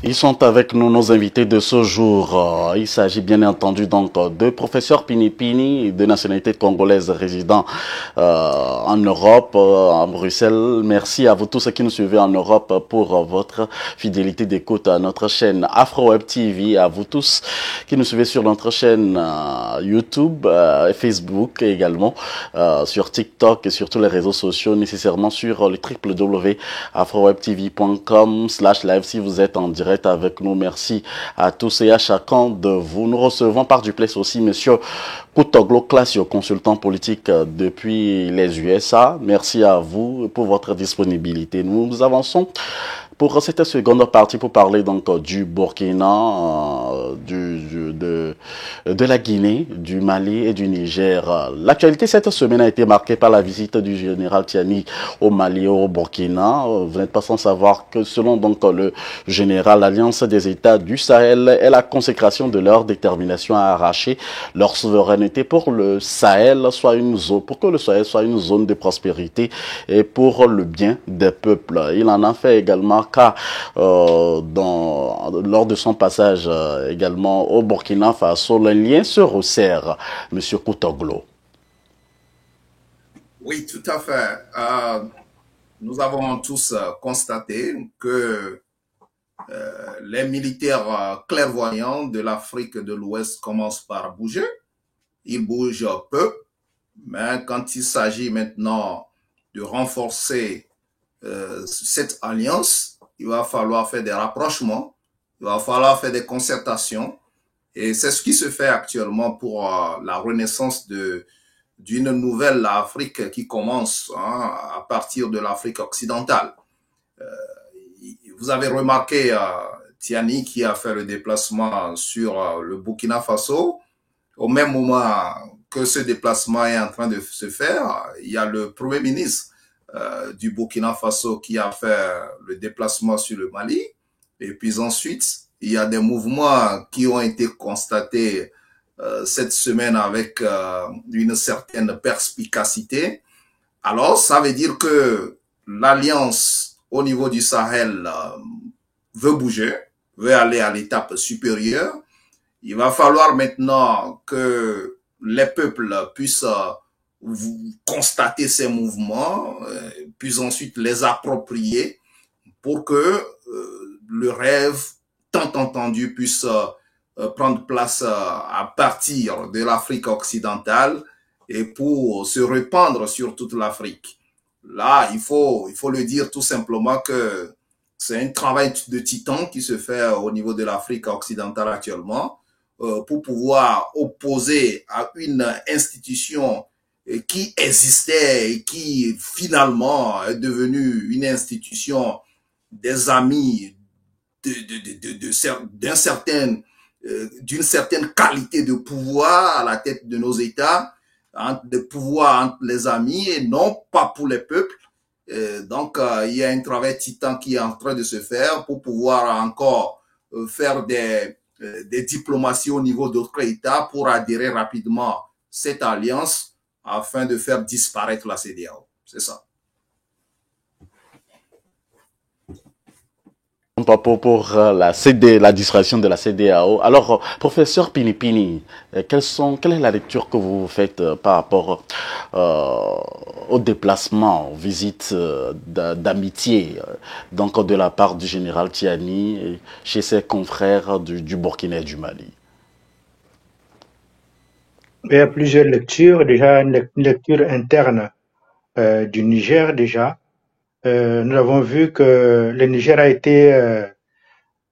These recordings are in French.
Ils sont avec nous, nos invités de ce jour. Il s'agit bien entendu donc de professeur Pini Pini, de nationalité congolaise résident en Europe, à Bruxelles. Merci à vous tous qui nous suivez en Europe pour votre fidélité d'écoute à notre chaîne Afro Web TV, à vous tous qui nous suivez sur notre chaîne YouTube, Facebook également, sur TikTok et sur tous les réseaux sociaux, nécessairement sur le www.afrowebtv.com/live si vous êtes en direct avec nous. Merci à tous et à chacun de vous. Nous recevons par duplex aussi Monsieur Kutoglo Classio, consultant politique depuis les USA. Merci à vous pour votre disponibilité. Nous avançons pour cette seconde partie pour parler donc du Burkina, de la Guinée, du Mali et du Niger. L'actualité cette semaine a été marquée par la visite du général Tiani au Mali et au Burkina. Vous n'êtes pas sans savoir que selon donc le général, l'Alliance des États du Sahel est la consécration de leur détermination à arracher leur souveraineté pour le Sahel soit une zone, pour que le Sahel soit une zone de prospérité et pour le bien des peuples. Il en a fait également cas lors de son passage également au Burkina Faso. Le lien se resserre, Monsieur Kutoglo. Oui, tout à fait. Nous avons tous constaté que les militaires clairvoyants de l'Afrique de l'Ouest commencent par bouger. Ils bougent peu, mais quand il s'agit maintenant de renforcer cette alliance, il va falloir faire des rapprochements, il va falloir faire des concertations. Et c'est ce qui se fait actuellement pour la renaissance d'une nouvelle Afrique qui commence à partir de l'Afrique occidentale. Vous avez remarqué Tiani qui a fait le déplacement sur le Burkina Faso. Au même moment que ce déplacement est en train de se faire, il y a le Premier ministre du Burkina Faso qui a fait le déplacement sur le Mali. Et puis ensuite, il y a des mouvements qui ont été constatés cette semaine avec une certaine perspicacité. Alors, ça veut dire que l'alliance au niveau du Sahel veut bouger, veut aller à l'étape supérieure. Il va falloir maintenant que les peuples puissent constater ces mouvements, puis ensuite les approprier pour que le rêve tant entendu puisse prendre place à partir de l'Afrique occidentale et pour se répandre sur toute l'Afrique. Là, il faut le dire tout simplement que c'est un travail de titan qui se fait au niveau de l'Afrique occidentale actuellement pour pouvoir opposer à une institution qui existait et qui finalement est devenue une institution des amis d'une certaine qualité de pouvoir à la tête de nos États, de pouvoir entre les amis et non pas pour les peuples. Donc, il y a un travail titan qui est en train de se faire pour pouvoir encore faire des diplomaties au niveau d'autres États pour adhérer rapidement à cette alliance afin de faire disparaître la CEDEAO. C'est ça. Pour la disparition de la CEDEAO. Alors, professeur Pini Pini, quelle est la lecture que vous faites par rapport au déplacement, aux visites d'amitié, donc de la part du général Tiani chez ses confrères du Burkina et du Mali? Il y a plusieurs lectures. Déjà, une lecture interne du Niger, déjà. Nous avons vu que le Niger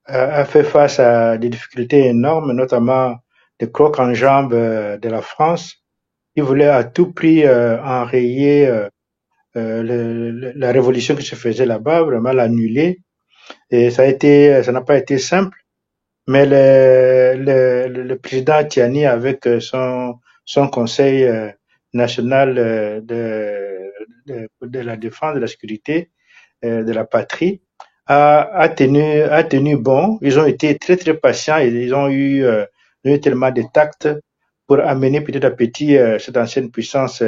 a fait face à des difficultés énormes, notamment des crocs en jambes de la France. Ils voulaient à tout prix enrayer la révolution qui se faisait là-bas, vraiment l'annuler. Et ça n'a pas été simple. Mais le président Tiani, avec son conseil national de la défense, de la sécurité, de la patrie, a tenu bon. Ils ont été très très patients et ils ont eu tellement de tact pour amener petit à petit cette ancienne puissance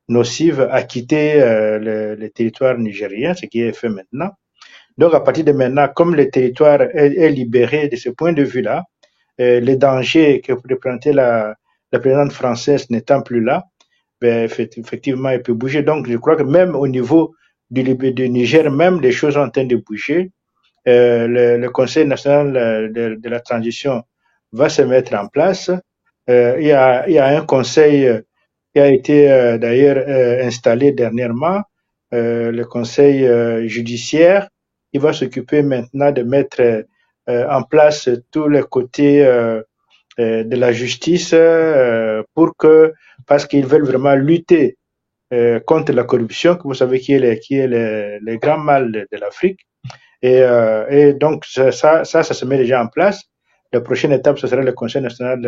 nocive à quitter le territoire nigérien, ce qui est fait maintenant. Donc, à partir de maintenant, comme le territoire est libéré de ce point de vue-là, les dangers que représentait la présidente française n'étant plus là, ben, effectivement, elle peut bouger. Donc, je crois que même au niveau du Niger, même les choses sont en train de bouger. Le Conseil national de la transition va se mettre en place. Il y a un conseil qui a été d'ailleurs installé dernièrement, le conseil judiciaire. Il va s'occuper maintenant de mettre en place tous les côtés de la justice pour que, parce qu'ils veulent vraiment lutter contre la corruption, que vous savez qui est le grand mal de l'Afrique. Et donc, ça se met déjà en place. La prochaine étape, ce sera le Conseil national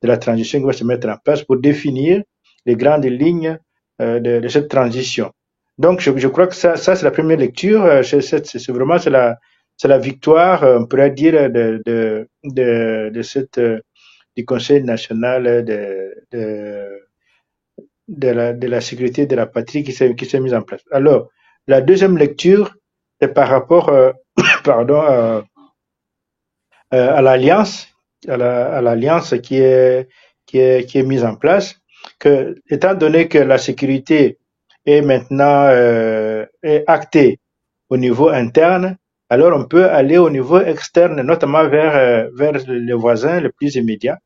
de la transition qui va se mettre en place pour définir les grandes lignes de cette transition. Donc, je crois que ça c'est la première lecture. C'est vraiment c'est la victoire, on pourrait dire, de cette du Conseil national de la sécurité de la patrie qui s'est mise en place. Alors, la deuxième lecture est par rapport pardon, à l'alliance, à l'alliance qui est mise en place, que, étant donné que la sécurité est maintenant est actée au niveau interne, alors on peut aller au niveau externe, notamment vers les voisins les plus immédiats,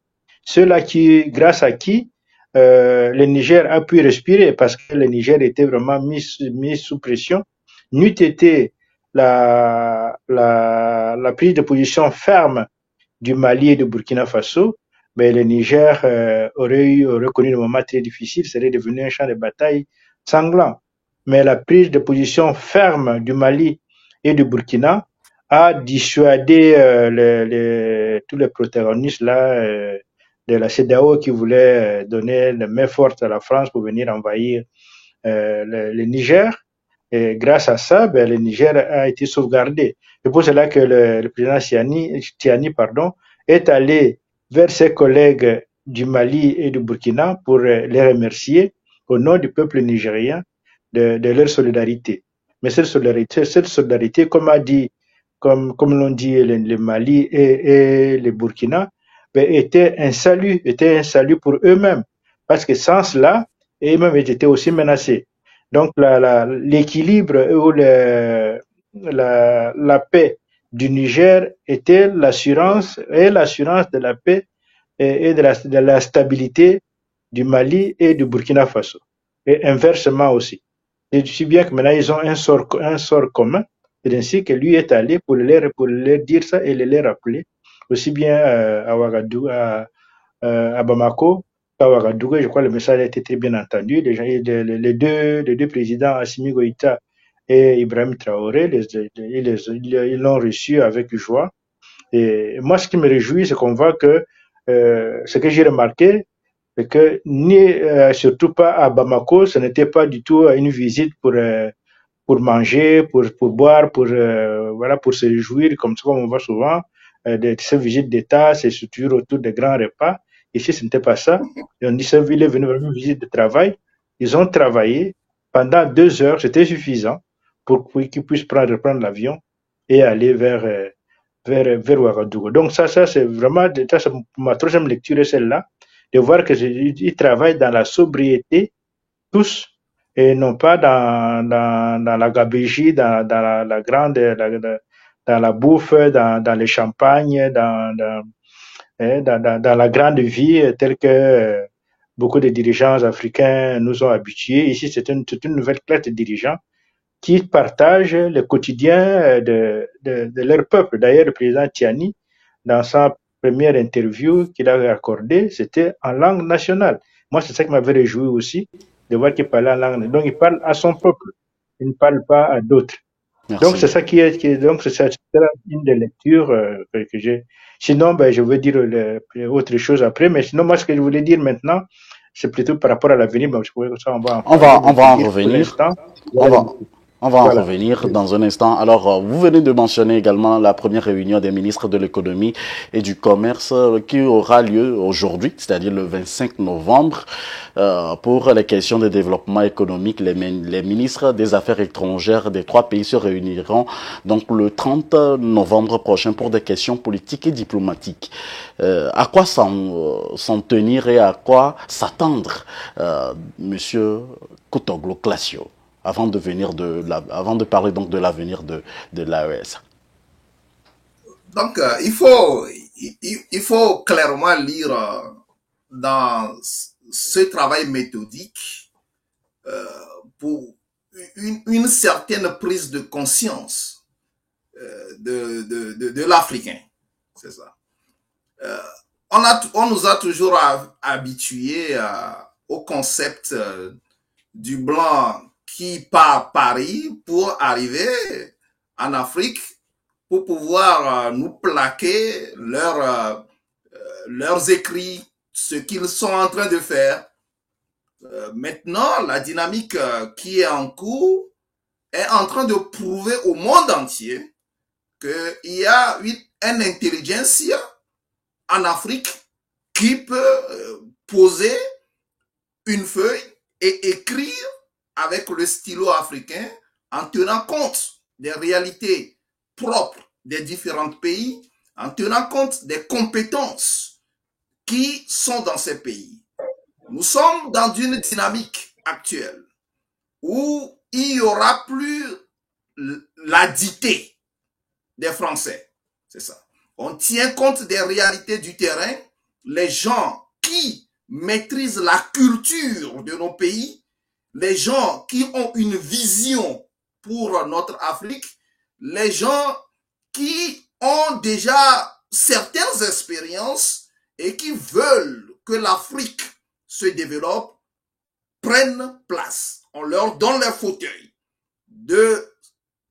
ceux-là qui, grâce à qui le Niger a pu respirer, parce que le Niger était vraiment mis sous pression, n'eût été la prise de position ferme du Mali et du Burkina Faso, mais le Niger aurait connu des moments très difficiles, serait devenu un champ de bataille sanglant. Mais la prise de position ferme du Mali et du Burkina a dissuadé tous les protagonistes là de la CEDEAO qui voulaient donner la main forte à la France pour venir envahir le Niger. Et grâce à ça, ben, le Niger a été sauvegardé. C'est pour cela que le président Tiani est allé vers ses collègues du Mali et du Burkina pour les remercier au nom du peuple nigérien de leur solidarité. Mais cette solidarité, comme l'ont dit le Mali et le Burkina, ben, était un salut pour eux-mêmes. Parce que sans cela, eux-mêmes étaient aussi menacés. Donc l'équilibre ou la paix du Niger était l'assurance de la paix et de la stabilité du Mali et du Burkina Faso. Et inversement aussi. Et si bien que maintenant ils ont un sort commun, c'est ainsi que lui est allé pour leur dire ça et les rappeler, aussi bien à Ouagadougou, à Bamako, à Ouagadougou. Je crois que le message a été très bien entendu. Les deux présidents, Assimi Goïta et Ibrahim Traoré, ils l'ont reçu avec joie. Et moi, ce qui me réjouit, c'est qu'on voit que ce que j'ai remarqué, c'est que surtout pas à Bamako, ce n'était pas du tout une visite pour manger, pour boire, voilà, pour se réjouir, comme on voit souvent, de ces visites d'État, c'est toujours autour des grands repas. Ici, ce n'était pas ça. Et on dit que il est venu vraiment une visite de travail. Ils ont travaillé pendant 2 heures, c'était suffisant pour qu'ils puissent reprendre l'avion et aller vers Ouagadougou. Donc ça c'est vraiment, ma troisième lecture est celle-là, de voir qu'ils travaillent dans la sobriété, tous, et non pas dans la gabegie, dans la grande, dans la bouffe, dans les champagnes, dans la grande vie telle que beaucoup de dirigeants africains nous ont habitués. Ici, c'est une nouvelle classe de dirigeants qui partagent le quotidien de leur peuple. D'ailleurs, le président Tiani, dans sa première interview qu'il a accordée, c'était en langue nationale. Moi, c'est ça qui m'avait réjoui aussi, de voir qu'il parlait en langue. Donc, il parle à son peuple. Il ne parle pas à d'autres. Merci. Donc, c'est ça donc, c'est une des lectures que j'ai. Sinon, ben, je veux dire autre chose après, mais sinon, moi, ce que je voulais dire maintenant, c'est plutôt par rapport à l'avenir. Ben, on va en revenir. On va en Voilà. revenir dans un instant. Alors, vous venez de mentionner également la première réunion des ministres de l'économie et du commerce qui aura lieu aujourd'hui, c'est-à-dire le 25 novembre, pour les questions de développement économique. Les ministres des Affaires étrangères des 3 pays se réuniront donc le 30 novembre prochain pour des questions politiques et diplomatiques. À quoi s'en tenir et à quoi s'attendre, Monsieur Kutoglo Classio? Avant de parler donc de l'avenir de l'AES. Donc, il faut clairement lire dans ce travail méthodique pour une certaine prise de conscience de l'Africain. C'est ça. On nous a toujours habitués au concept du blanc qui part à Paris pour arriver en Afrique pour pouvoir nous plaquer leurs écrits, ce qu'ils sont en train de faire. Maintenant, la dynamique qui est en cours est en train de prouver au monde entier qu'il y a une intelligentsia en Afrique qui peut poser une feuille et écrire avec le stylo africain en tenant compte des réalités propres des différents pays, en tenant compte des compétences qui sont dans ces pays. Nous sommes dans une dynamique actuelle où il n'y aura plus la dictée des Français. C'est ça. On tient compte des réalités du terrain. Les gens qui maîtrisent la culture de nos pays, les gens qui ont une vision pour notre Afrique, les gens qui ont déjà certaines expériences et qui veulent que l'Afrique se développe, prennent place. On leur donne leur fauteuil de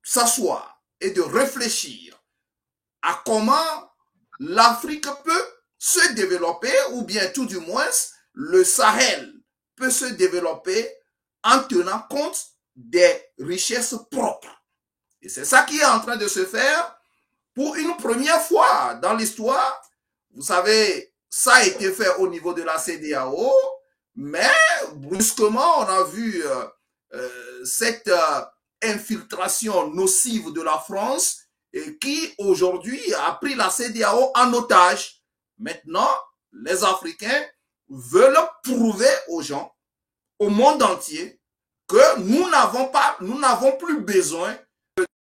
s'asseoir et de réfléchir à comment l'Afrique peut se développer, ou bien tout du moins le Sahel peut se développer en tenant compte des richesses propres. Et c'est ça qui est en train de se faire pour une première fois dans l'histoire. Vous savez, ça a été fait au niveau de la CEDEAO, mais brusquement, on a vu cette infiltration nocive de la France et qui aujourd'hui a pris la CEDEAO en otage. Maintenant, les Africains veulent prouver aux gens, au monde entier, que nous n'avons plus besoin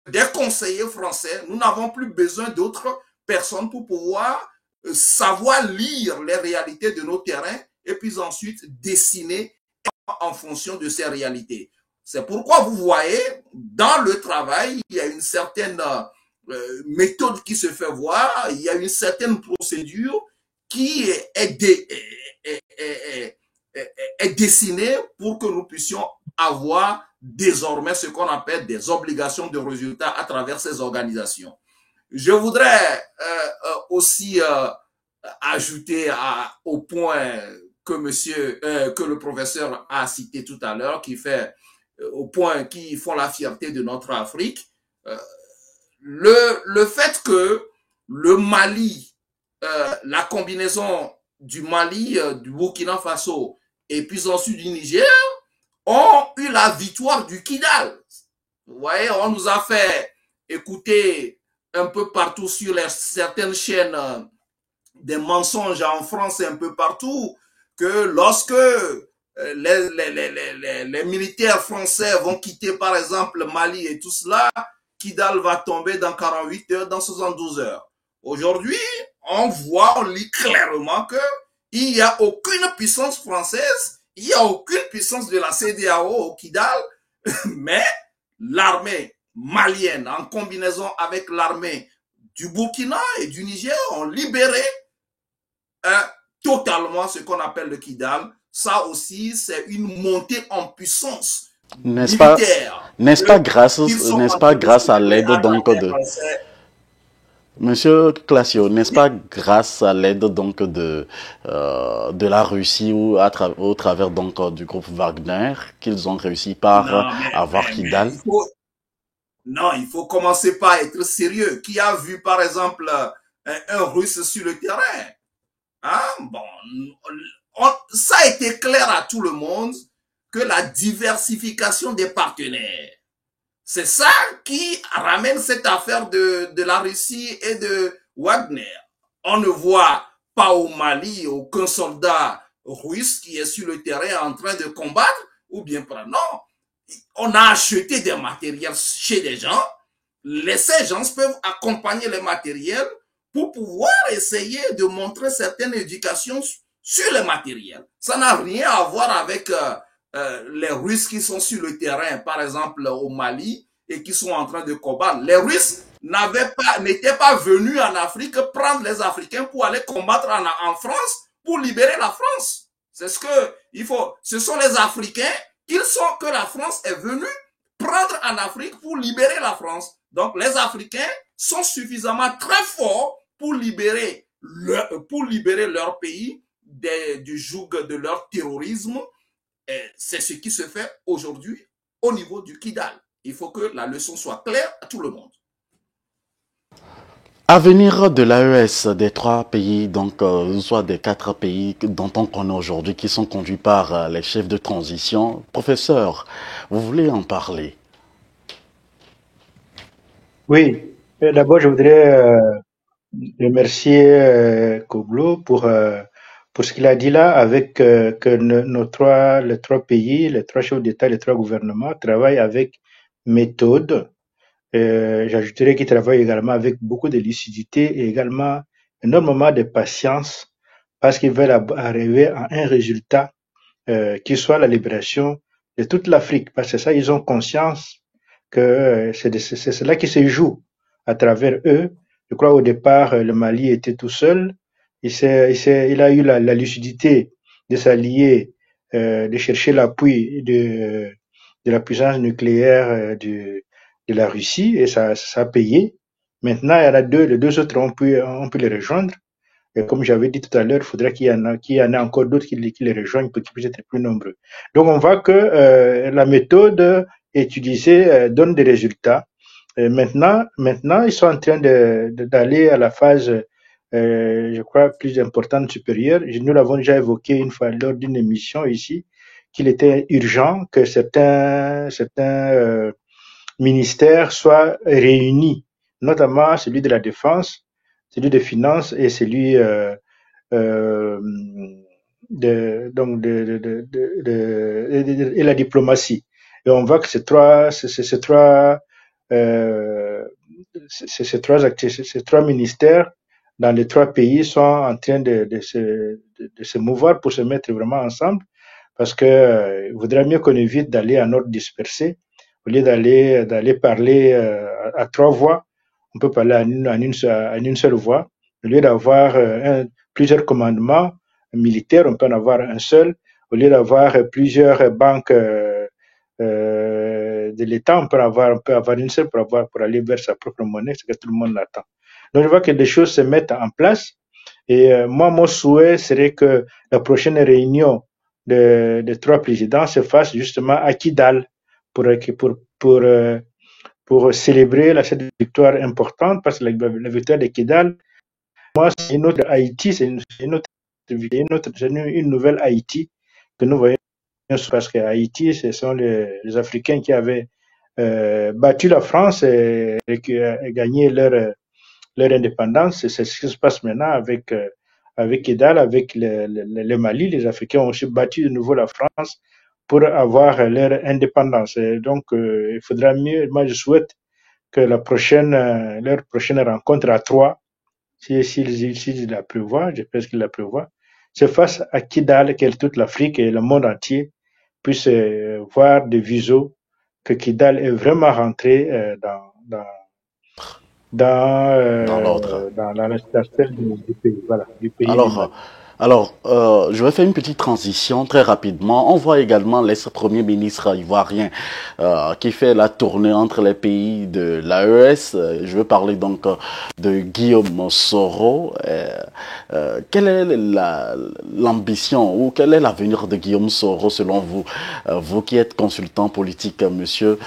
des conseillers français, nous n'avons plus besoin d'autres personnes pour pouvoir savoir lire les réalités de nos terrains et puis ensuite dessiner en fonction de ces réalités. C'est pourquoi vous voyez, dans le travail, il y a une certaine méthode qui se fait voir, il y a une certaine procédure qui est dessinée pour que nous puissions avoir désormais ce qu'on appelle des obligations de résultats à travers ces organisations. Je voudrais aussi ajouter au point que le professeur a cité tout à l'heure, qui fait au point qui font la fierté de notre Afrique, le fait que le Mali, la combinaison du Mali, du Burkina Faso et puis ensuite du Niger ont eu la victoire du Kidal. Vous voyez, on nous a fait écouter un peu partout sur certaines chaînes des mensonges en France et un peu partout, que lorsque les militaires français vont quitter par exemple Mali et tout cela, Kidal va tomber dans 48 heures, dans 72 heures. Aujourd'hui, on voit, on lit clairement qu'il n'y a aucune puissance française, il n'y a aucune puissance de la CEDEAO au Kidal, mais l'armée malienne, en combinaison avec l'armée du Burkina et du Niger, ont libéré totalement ce qu'on appelle le Kidal. Ça aussi, c'est une montée en puissance militaire. N'est-ce pas grâce à l'aide donc de... Monsieur Classio, n'est-ce pas grâce à l'aide donc de la Russie ou au travers donc du groupe Wagner qu'ils ont réussi par avoir Kidal? Non, il faut commencer par être sérieux. Qui a vu, par exemple, un Russe sur le terrain? Hein? Bon, ça a été clair à tout le monde que la diversification des partenaires, c'est ça qui ramène cette affaire de la Russie et de Wagner. On ne voit pas au Mali aucun soldat russe qui est sur le terrain en train de combattre, ou bien pas. Non, on a acheté des matériels chez des gens. Ces gens peuvent accompagner les matériels pour pouvoir essayer de montrer certaines éducations sur les matériels. Ça n'a rien à voir avec les Russes qui sont sur le terrain, par exemple au Mali, et qui sont en train de combattre. Les Russes n'étaient pas venus en Afrique prendre les Africains pour aller combattre en France pour libérer la France. C'est ce que il faut. Ce sont les Africains que la France est venue prendre en Afrique pour libérer la France. Donc les Africains sont suffisamment très forts pour libérer leur pays du joug de leur terrorisme. C'est ce qui se fait aujourd'hui au niveau du Kidal. Il faut que la leçon soit claire à tout le monde. Avenir de l'AES des trois pays, donc soit des quatre pays dont on connaît aujourd'hui, qui sont conduits par les chefs de transition. Professeur, vous voulez en parler? Oui, d'abord je voudrais remercier Koglo pour ce qu'il a dit là, avec que les trois pays, les trois chefs d'État, les trois gouvernements travaillent avec méthode. J'ajouterais qu'ils travaillent également avec beaucoup de lucidité et également énormément de patience parce qu'ils veulent arriver à un résultat qui soit la libération de toute l'Afrique. Parce que ça, ils ont conscience que c'est cela qui se joue à travers eux. Je crois au départ, le Mali était tout seul. Il a eu la lucidité de s'allier, de chercher l'appui de la puissance nucléaire de la Russie et ça a payé. Maintenant, il y en a les deux autres ont pu les rejoindre. Et comme j'avais dit tout à l'heure, il faudrait qu'il y en ait encore d'autres qui les rejoignent pour qu'ils puissent être plus nombreux. Donc, on voit que la méthode utilisée donne des résultats. Maintenant, ils sont en train d'aller à la phase, je crois, plus importante, supérieure. Nous l'avons déjà évoqué une fois lors d'une émission ici, qu'il était urgent que certains ministères soient réunis, notamment celui de la Défense, celui des Finances et celui euh, et la diplomatie. Et on voit que ces trois ministères dans les trois pays sont en train de se mouvoir pour se mettre vraiment ensemble parce que il vaudrait mieux qu'on évite d'aller en ordre dispersé au lieu d'aller parler à trois voix. On peut parler en une seule voix au lieu d'avoir plusieurs commandements militaires, on peut en avoir un seul. Au lieu d'avoir plusieurs banques de l'État, on peut avoir une seule pour aller vers sa propre monnaie, c'est que tout le monde l'attend. Donc je vois que les choses se mettent en place. Et moi, mon souhait serait que la prochaine réunion des trois présidents se fasse justement à Kidal pour, pour, pour célébrer cette victoire importante, parce que la victoire de Kidal, moi, c'est une autre Haïti, c'est une nouvelle Haïti que nous voyons, parce que Haïti, ce sont les Africains qui avaient battu la France et qui ont gagné leur indépendance. C'est ce qui se passe maintenant avec Kidal, avec le Mali. Les Africains ont aussi battu de nouveau la France pour avoir leur indépendance. Et donc, il faudra mieux, moi je souhaite que leur prochaine rencontre à trois, s'ils la prévoient, je pense qu'ils la prévoient, se fasse à Kidal, que toute l'Afrique et le monde entier puissent voir de viso que Kidal est vraiment rentré Dans l'ordre. dans la style du pays, voilà, du pays du Alors, Mali. je vais faire une petite transition très rapidement. On voit également l'ex-premier ministre ivoirien qui fait la tournée entre les pays de l'AES. Je veux parler donc de Guillaume Soro. Quelle est l'ambition ou quel est l'avenir de Guillaume Soro selon vous, vous qui êtes consultant politique, monsieur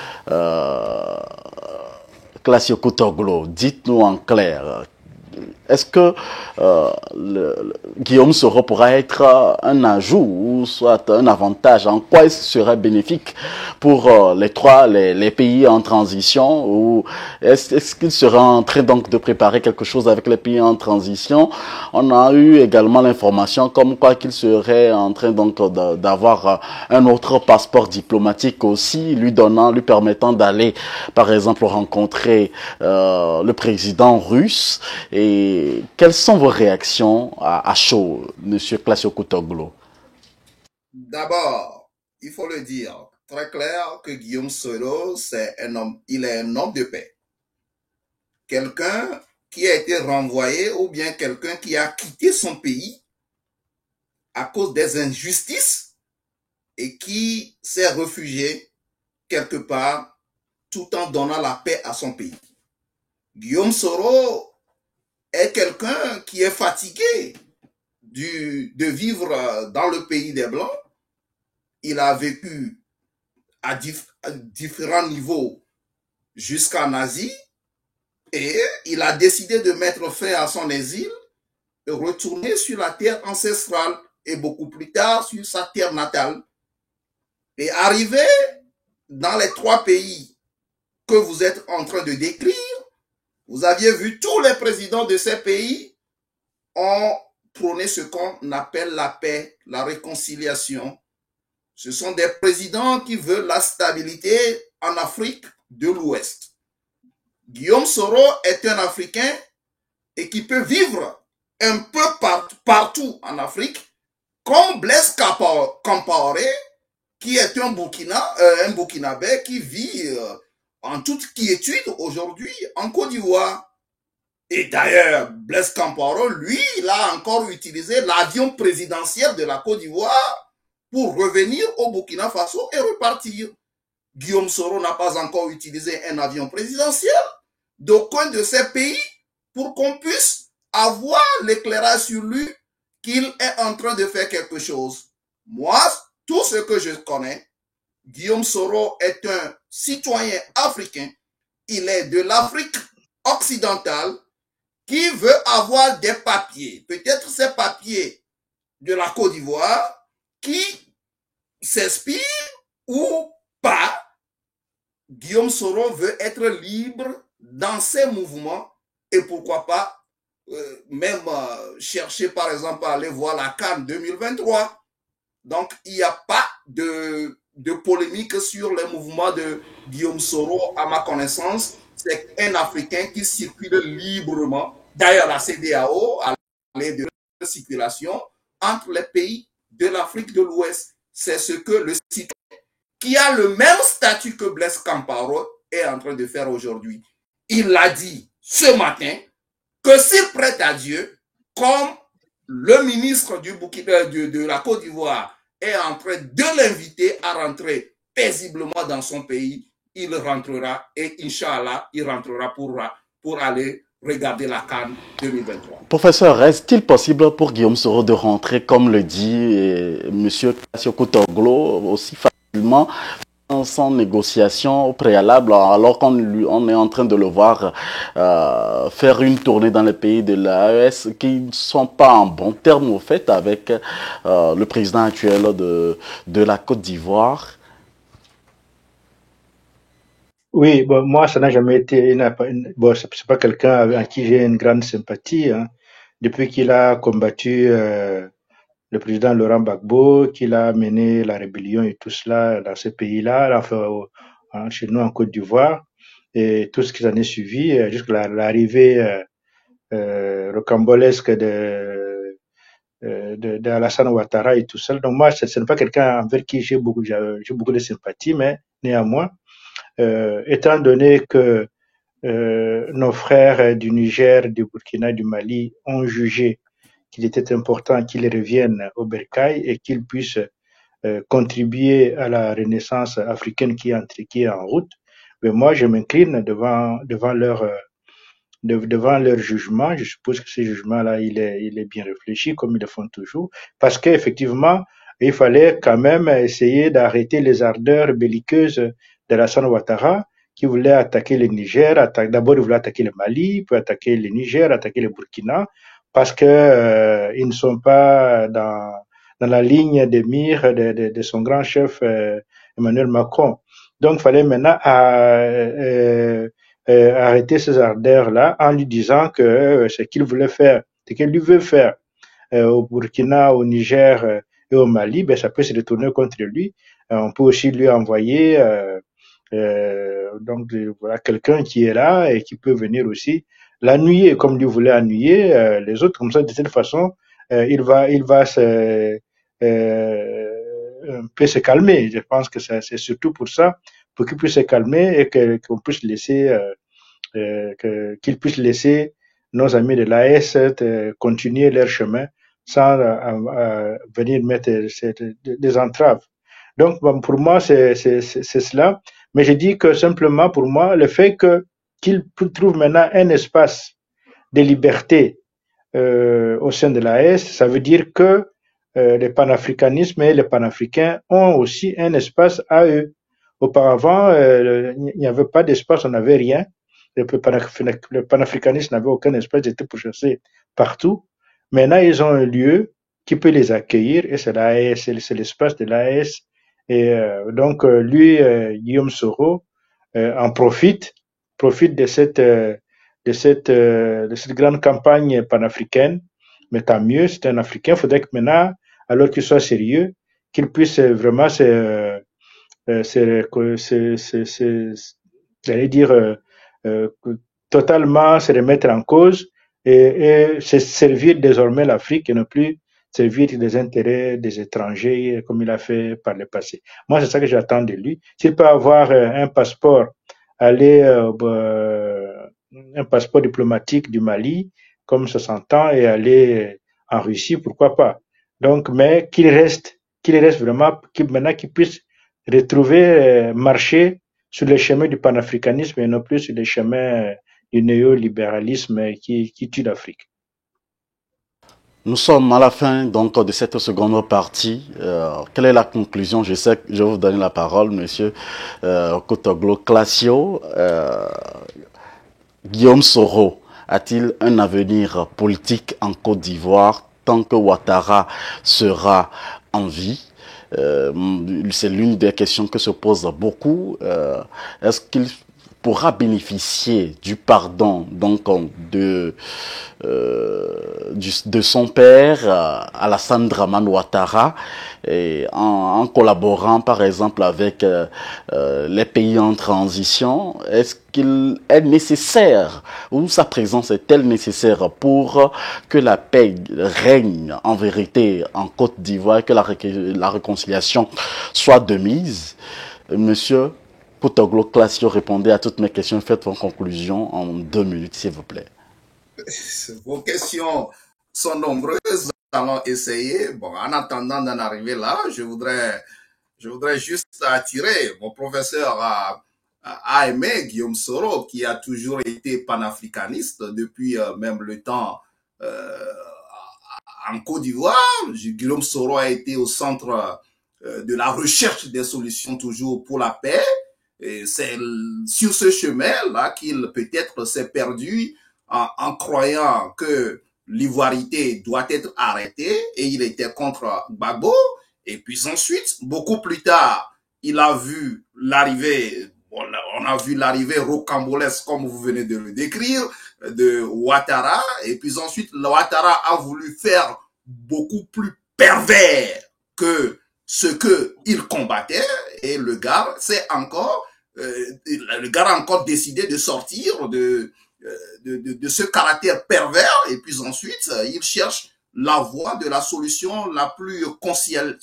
Classio Kutoglo, dites-nous en clair, est-ce que Guillaume Soro pourra être un ajout ou soit un avantage? En quoi il serait bénéfique pour les pays en transition? Ou est-ce qu'il serait en train donc de préparer quelque chose avec les pays en transition? On a eu également l'information comme quoi qu'il serait en train donc d'avoir un autre passeport diplomatique aussi, lui permettant d'aller par exemple rencontrer le président russe. Et quelles sont vos réactions à chaud, Monsieur Classio Kutoglo? D'abord, il faut le dire très clair que Guillaume Soro, il est un homme de paix. Quelqu'un qui a été renvoyé ou bien quelqu'un qui a quitté son pays à cause des injustices et qui s'est réfugié quelque part tout en donnant la paix à son pays. Guillaume Soro est quelqu'un qui est fatigué de vivre dans le pays des Blancs. Il a vécu à différents niveaux jusqu'en Asie et il a décidé de mettre fin à son exil et retourner sur la terre ancestrale et beaucoup plus tard sur sa terre natale. Et arrivé dans les 3 pays que vous êtes en train de décrire, vous aviez vu tous les présidents de ces pays ont prôné ce qu'on appelle la paix, la réconciliation. Ce sont des présidents qui veulent la stabilité en Afrique de l'Ouest. Guillaume Soro est un Africain et qui peut vivre un peu partout en Afrique, comme Blaise Compaoré, qui est un Burkinabé qui vit en toute quiétude aujourd'hui en Côte d'Ivoire. Et d'ailleurs, Blaise Compaoré, lui, il a encore utilisé l'avion présidentiel de la Côte d'Ivoire pour revenir au Burkina Faso et repartir. Guillaume Soro n'a pas encore utilisé un avion présidentiel d'aucun de ces pays pour qu'on puisse avoir l'éclairage sur lui qu'il est en train de faire quelque chose. Moi, tout ce que je connais, Guillaume Soro est un citoyen africain. Il est de l'Afrique occidentale qui veut avoir des papiers, peut-être ces papiers de la Côte d'Ivoire qui s'inspirent ou pas. Guillaume Soro veut être libre dans ses mouvements et pourquoi pas même chercher par exemple à aller voir la CAN 2023. Donc il n'y a pas de polémique sur les mouvements de Guillaume Soro à ma connaissance. C'est un Africain qui circule librement. D'ailleurs la CEDEAO a parlé de circulation entre les pays de l'Afrique de l'Ouest. C'est ce que le citoyen qui a le même statut que Blaise Compaoré est en train de faire aujourd'hui. Il l'a dit ce matin que s'il prête à Dieu, comme le ministre de la Côte d'Ivoire est en train de l'inviter à rentrer paisiblement dans son pays, il rentrera et Inch'Allah, il rentrera pour aller regarder la CAN 2023. Professeur, est-il possible pour Guillaume Soro de rentrer, comme le dit M. Classio Kutoglo, aussi facilement sans négociation au préalable, alors qu'on est en train de le voir faire une tournée dans les pays de l'AES qui ne sont pas en bon terme au fait avec le président actuel de la Côte d'Ivoire? Oui, bon, moi, ça n'a jamais été bon, c'est pas quelqu'un à qui j'ai une grande sympathie, hein. Depuis qu'il a combattu le président Laurent Gbagbo, qu'il a mené la rébellion et tout cela dans ce pays-là, enfin, chez nous en Côte d'Ivoire, et tout ce qui s'en est suivi, jusqu'à l'arrivée rocambolesque de Alassane Ouattara et tout ça. Donc moi, ce n'est pas quelqu'un envers qui j'ai beaucoup de sympathie, mais néanmoins, étant donné que nos frères du Niger, du Burkina, du Mali ont jugé qu'il était important qu'ils reviennent au bercail et qu'ils puissent contribuer à la renaissance africaine qui est en route. Mais moi, je m'incline devant leur jugement. Je suppose que ce jugement-là, il est bien réfléchi, comme ils le font toujours, parce qu'effectivement, il fallait quand même essayer d'arrêter les ardeurs belliqueuses de Alassane Ouattara, qui voulait attaquer le Niger. D'abord, il voulait attaquer le Mali, puis attaquer le Niger, attaquer le Burkina, parce que ils ne sont pas dans la ligne de mire de son grand chef Emmanuel Macron. Donc, il fallait maintenant arrêter ces ardeurs-là en lui disant que ce qu'il voulait faire, ce qu'il lui veut faire au Burkina, au Niger et au Mali, ben, ça peut se retourner contre lui. On peut aussi lui envoyer donc voilà quelqu'un qui est là et qui peut venir aussi l'ennuyer comme lui voulait ennuyer les autres. Comme ça, de cette façon, il va un peu se calmer. Je pense que c'est surtout pour ça, pour qu'il puisse se calmer et qu'on puisse laisser qu'il puisse laisser nos amis de l'AS continuer leur chemin sans venir mettre des entraves. Donc, bon, pour moi, c'est cela. Mais je dis que simplement, pour moi, le fait qu'il trouve maintenant un espace de liberté au sein de l'AS, ça veut dire que le panafricanisme et les panafricains ont aussi un espace à eux. Auparavant, il n'y avait pas d'espace, on n'avait rien. Le panafricanisme n'avait aucun espace, ils étaient pourchassés partout. Maintenant, ils ont un lieu qui peut les accueillir et c'est l'AS, c'est l'espace de l'AS. Et donc, lui, Guillaume Soro, en profite de cette grande campagne panafricaine. Mais tant mieux, c'est un Africain. Il faudrait que maintenant, alors qu'il soit sérieux, qu'il puisse vraiment j'allais dire, totalement se remettre en cause et se servir désormais l'Afrique et ne plus servir les intérêts des étrangers comme il a fait par le passé. Moi, c'est ça que j'attends de lui. S'il peut avoir un passeport, aller un passeport diplomatique du Mali, comme ça s'entend, et aller en Russie, pourquoi pas. Donc, mais qu'il reste vraiment, maintenant qu'il puisse retrouver, marcher sur les chemins du panafricanisme et non plus sur les chemins du néolibéralisme qui tue l'Afrique. Nous sommes à la fin donc de cette seconde partie. Quelle est la conclusion? Je sais que je vais vous donner la parole, monsieur Kutoglo Classio. Guillaume Soro a-t-il un avenir politique en Côte d'Ivoire tant que Ouattara sera en vie? C'est l'une des questions que se posent beaucoup. Est-ce qu'il pourra bénéficier du pardon donc de son père Alassane Dramane Ouattara et en collaborant par exemple avec les pays en transition? Est-ce qu'il est nécessaire ou sa présence est-elle nécessaire pour que la paix règne en vérité en Côte d'Ivoire et que la réconciliation soit de mise? Monsieur Kutoglo Classio, répondez à toutes mes questions. Faites vos conclusions en 2 minutes, s'il vous plaît. Vos questions sont nombreuses. Nous allons essayer. Bon, en attendant d'en arriver là, je voudrais juste attirer mon professeur a aimé Guillaume Soro, qui a toujours été panafricaniste depuis même le temps en Côte d'Ivoire. Guillaume Soro a été au centre de la recherche des solutions toujours pour la paix. Et c'est sur ce chemin-là qu'il peut-être s'est perdu en croyant que l'ivoirité doit être arrêtée et il était contre Gbagbo. Et puis ensuite, beaucoup plus tard, il a vu l'arrivée, on a vu l'arrivée rocambolesque, comme vous venez de le décrire, de Ouattara. Et puis ensuite, Ouattara a voulu faire beaucoup plus pervers que ce qu'il combattait. Et le gars, le gars a encore décidé de sortir de ce caractère pervers et puis ensuite il cherche la voie de la solution la plus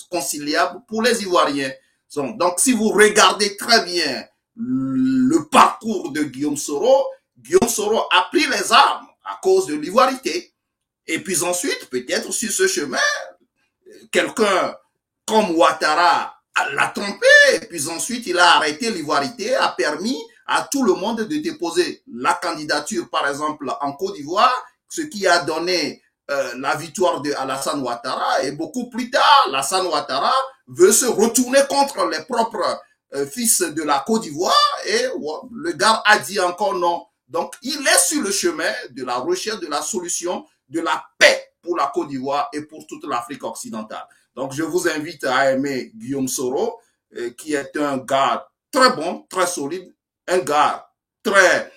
conciliable pour les Ivoiriens. Donc si vous regardez très bien le parcours de Guillaume Soro a pris les armes à cause de l'ivoirité. Et puis ensuite, peut-être sur ce chemin, quelqu'un comme Ouattara l'a trompé, et puis ensuite il a arrêté l'ivoirité, a permis à tout le monde de déposer la candidature, par exemple, en Côte d'Ivoire, ce qui a donné la victoire de Alassane Ouattara. Et beaucoup plus tard, Alassane Ouattara veut se retourner contre les propres fils de la Côte d'Ivoire, et le gars a dit encore non. Donc, il est sur le chemin de la recherche de la solution de la paix pour la Côte d'Ivoire et pour toute l'Afrique occidentale. Donc, je vous invite à aimer Guillaume Soro, qui est un gars très bon, très solide, un gars très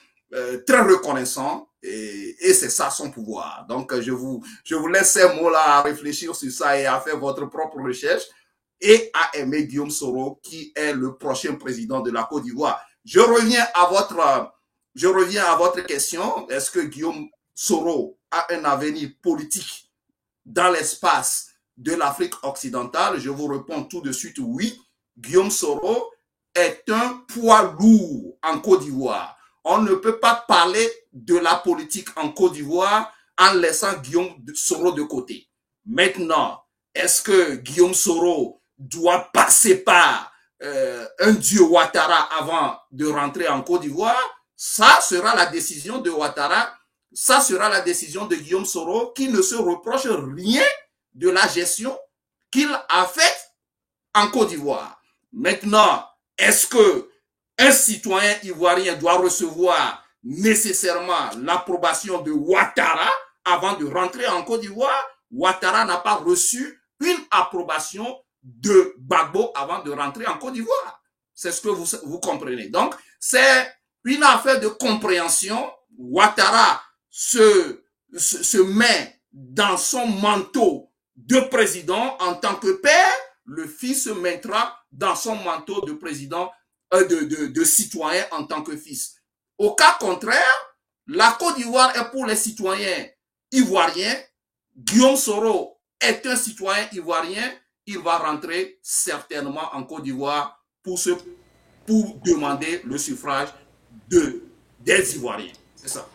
reconnaissant, et c'est ça son pouvoir. Donc, je vous laisse ces mots-là à réfléchir sur ça et à faire votre propre recherche et à aimer Guillaume Soro, qui est le prochain président de la Côte d'Ivoire. Je reviens à votre question. Est-ce que Guillaume Soro a un avenir politique dans l'espace de l'Afrique occidentale? Je vous réponds tout de suite oui. Guillaume Soro est un poids lourd en Côte d'Ivoire. On ne peut pas parler de la politique en Côte d'Ivoire en laissant Guillaume Soro de côté. Maintenant, est-ce que Guillaume Soro doit passer par un dieu Ouattara avant de rentrer en Côte d'Ivoire? Ça sera la décision de Ouattara. Ça sera la décision de Guillaume Soro, qui ne se reproche rien de la gestion qu'il a faite en Côte d'Ivoire. Maintenant, est-ce que un citoyen ivoirien doit recevoir nécessairement l'approbation de Ouattara avant de rentrer en Côte d'Ivoire? Ouattara n'a pas reçu une approbation de Gbagbo avant de rentrer en Côte d'Ivoire. C'est ce que vous comprenez. Donc, c'est une affaire de compréhension. Ouattara se met dans son manteau de président en tant que père. Le fils se mettra dans son manteau de président, de citoyen en tant que fils. Au cas contraire, la Côte d'Ivoire est pour les citoyens ivoiriens. Guillaume Soro est un citoyen ivoirien. Il va rentrer certainement en Côte d'Ivoire pour demander le suffrage des Ivoiriens. C'est ça.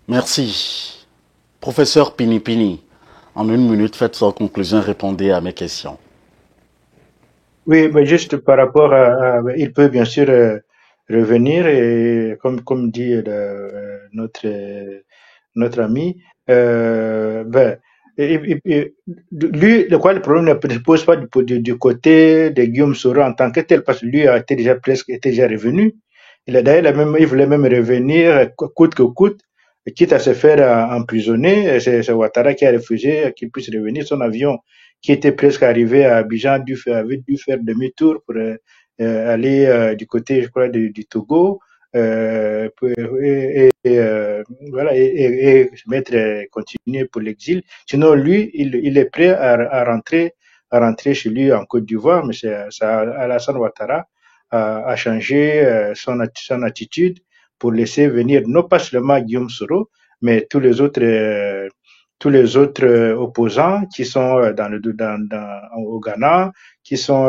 Merci. Professeur Pinipini, en une minute, faites sa conclusion, répondez à mes questions. Oui, mais juste par rapport il peut bien sûr revenir et comme dit notre ami, lui, le problème ne se pose pas du côté de Guillaume Soro en tant que tel, parce que lui a été déjà revenu. Il voulait même revenir coûte que coûte, quitte à se faire emprisonner. C'est Ouattara qui a refusé qu'il puisse revenir. Son avion, qui était presque arrivé à Abidjan, avait dû faire demi-tour pour aller du côté, je crois, du Togo. Voilà, et se mettre continuer pour l'exil. Sinon, lui, il est prêt à rentrer chez lui en Côte d'Ivoire, mais Alassane Ouattara a changé son attitude pour laisser venir non pas seulement Guillaume Soro, mais tous les autres opposants qui sont au Ghana, qui sont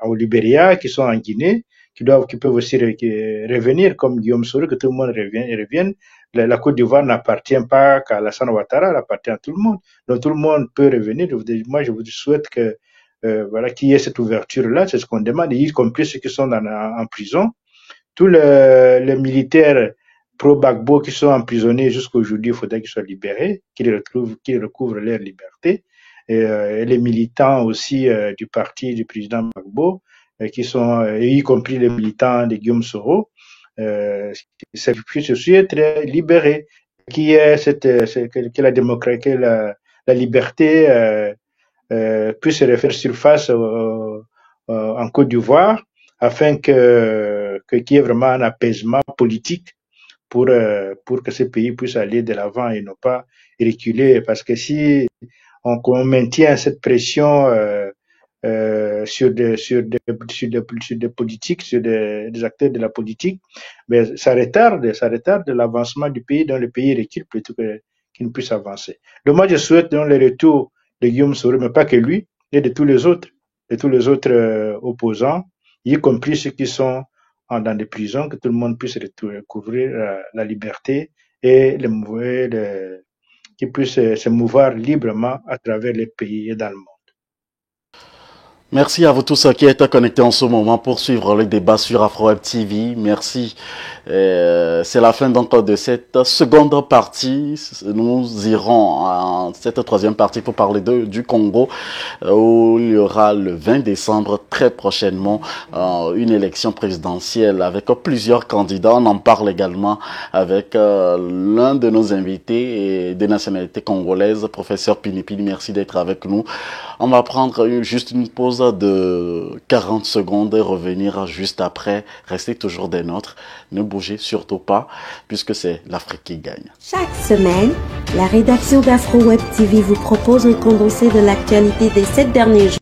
au Libéria, qui sont en Guinée, qui peuvent aussi revenir comme Guillaume Soro, que tout le monde revienne. La Côte d'Ivoire n'appartient pas qu'à Alassane Ouattara, elle appartient à tout le monde. Donc tout le monde peut revenir. Moi, je vous souhaite que voilà, qu'il y ait cette ouverture-là, c'est ce qu'on demande, y compris ceux qui sont en prison. Tous les militaires pro-Gbagbo qui sont emprisonnés jusqu'à aujourd'hui, il faudrait qu'ils soient libérés, qu'ils recouvrent leur liberté. Et les militants aussi du parti du président Gbagbo, qui sont, y compris les militants de Guillaume Soro, puissent aussi être libérés. Que la démocratie, que la liberté puisse refaire surface en Côte d'Ivoire, afin qu'il y ait vraiment un apaisement politique pour que ce pays puisse aller de l'avant et non pas reculer. Parce que si on maintient cette pression sur des politiques, sur des acteurs de la politique, mais ça retarde l'avancement du pays, dans le pays recule plutôt qu'il ne puisse avancer. Donc moi, je souhaite dans le retour de Guillaume Soro, mais pas que lui, et de tous les autres opposants, y compris ceux qui sont dans des prisons, que tout le monde puisse recouvrir la liberté et qu'ils puissent se mouvoir librement à travers les pays et dans le monde. Merci à vous tous qui êtes connectés en ce moment pour suivre le débat sur AfroWeb TV. Merci. C'est la fin donc de cette seconde partie. Nous irons à cette troisième partie pour parler du Congo, où il y aura le 20 décembre très prochainement une élection présidentielle avec plusieurs candidats. On en parle également avec l'un de nos invités et de nationalité congolaise, professeur Pinipini. Merci d'être avec nous. On va prendre juste une pause de 40 secondes et revenir juste après. Restez toujours des nôtres. Ne bougez surtout pas puisque c'est l'Afrique qui gagne. Chaque semaine, la rédaction d'AfroWeb TV vous propose un condensé de l'actualité des 7 derniers jours.